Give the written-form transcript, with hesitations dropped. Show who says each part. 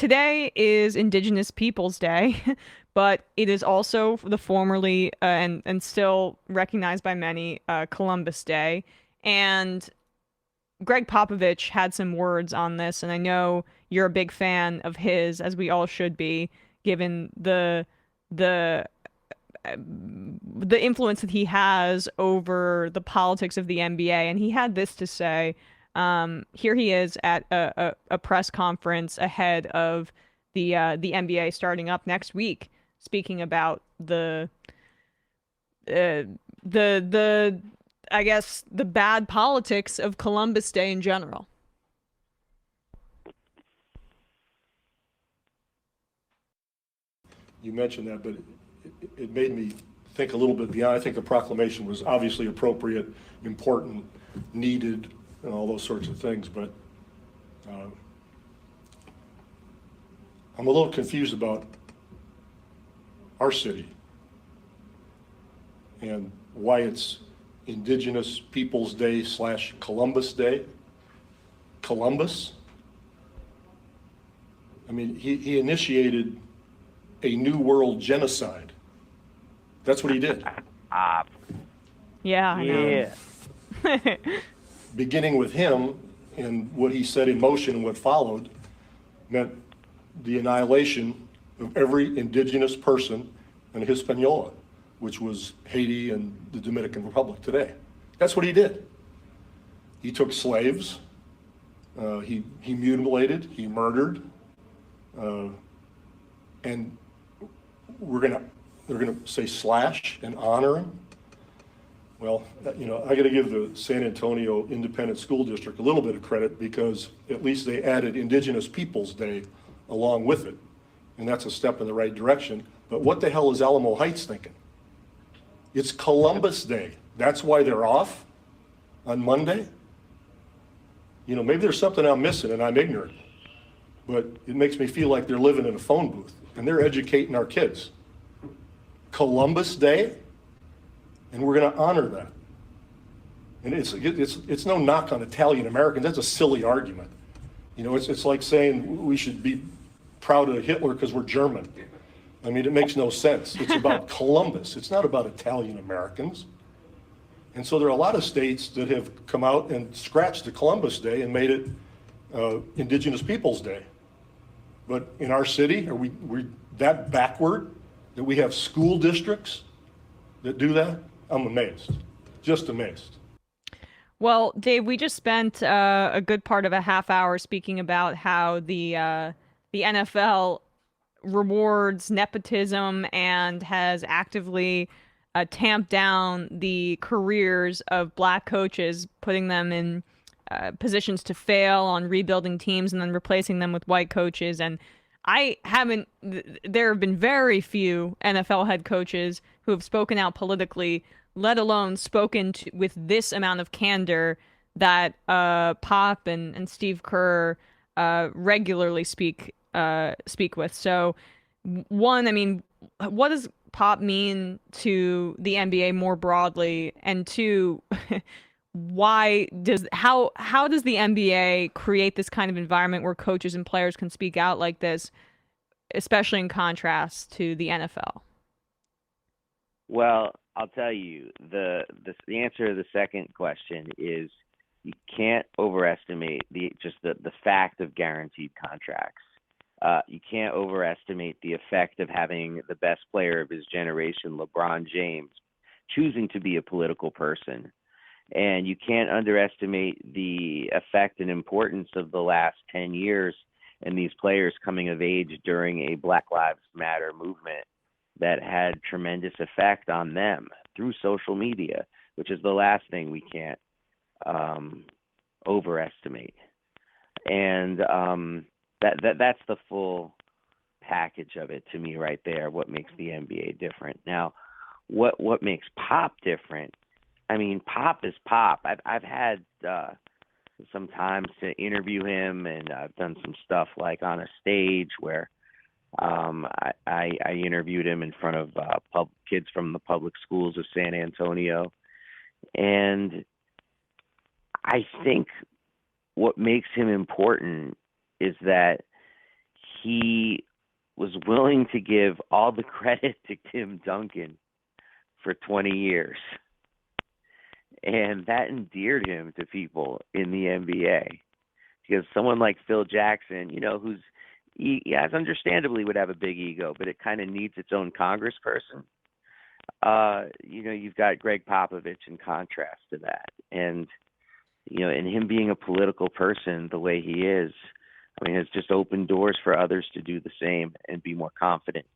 Speaker 1: today is Indigenous Peoples Day, but it is also the formerly and still recognized by many Columbus Day. And Gregg Popovich had some words on this, and I know you're a big fan of his, as we all should be, given the the influence that he has over the politics of the NBA. And he had this to say. Here he is at a press conference ahead of the NBA starting up next week, speaking about uh, the I guess the bad politics of Columbus Day in general.
Speaker 2: You mentioned that, but it made me think a little bit beyond. I think the proclamation was obviously appropriate, important, needed, and all those sorts of things, but uh, I'm a little confused about our city and why it's Indigenous Peoples Day / Columbus Day. Columbus? I mean, he initiated a New World genocide. That's what he did.
Speaker 1: Yeah, I know.
Speaker 3: Yeah.
Speaker 2: Beginning with him and what he set in motion and what followed meant the annihilation of every indigenous person in Hispaniola, which was Haiti and the Dominican Republic today. That's what he did. He took slaves, he mutilated, he murdered, and they're gonna say slash and honor him. Well, I got to give the San Antonio Independent School District a little bit of credit because at least they added Indigenous Peoples Day along with it, and that's a step in the right direction. But what the hell is Alamo Heights thinking? It's Columbus Day. That's why they're off on Monday? Maybe there's something I'm missing and I'm ignorant, but it makes me feel like they're living in a phone booth and they're educating our kids. Columbus Day? And we're going to honor that. And it's no knock on Italian Americans. That's a silly argument. It's like saying we should be proud of Hitler because we're German. I mean, it makes no sense. It's about Columbus. It's not about Italian Americans. And so there are a lot of states that have come out and scratched the Columbus Day and made it Indigenous Peoples Day. But in our city, are we that backward that we have school districts that do that? I'm amazed, just amazed.
Speaker 1: Well, Dave, we just spent a good part of a half hour speaking about how the NFL rewards nepotism and has actively tamped down the careers of black coaches, putting them in positions to fail on rebuilding teams and then replacing them with white coaches. And there have been very few NFL head coaches who have spoken out politically, let alone spoken with this amount of candor that Pop and Steve Kerr regularly speak with. So, one, I mean, what does Pop mean to the NBA more broadly? And two, how does the NBA create this kind of environment where coaches and players can speak out like this, especially in contrast to the NFL?
Speaker 3: Well, I'll tell you, the answer to the second question is you can't overestimate the fact of guaranteed contracts. You can't overestimate the effect of having the best player of his generation, LeBron James, choosing to be a political person. And you can't underestimate the effect and importance of the last 10 years and these players coming of age during a Black Lives Matter movement that had tremendous effect on them through social media, which is the last thing we can't overestimate. And that's the full package of it to me right there, what makes the NBA different. Now, what makes Pop different? I mean, Pop is Pop. I've had some time to interview him, and I've done some stuff like on a stage where I interviewed him in front of kids from the public schools of San Antonio. And I think what makes him important is that he was willing to give all the credit to Tim Duncan for 20 years. And that endeared him to people in the NBA, because someone like Phil Jackson, he understandably would have a big ego, but it kind of needs its own congressperson. You've got Gregg Popovich in contrast to that. And, and him being a political person the way he is, I mean, it's just opened doors for others to do the same and be more confident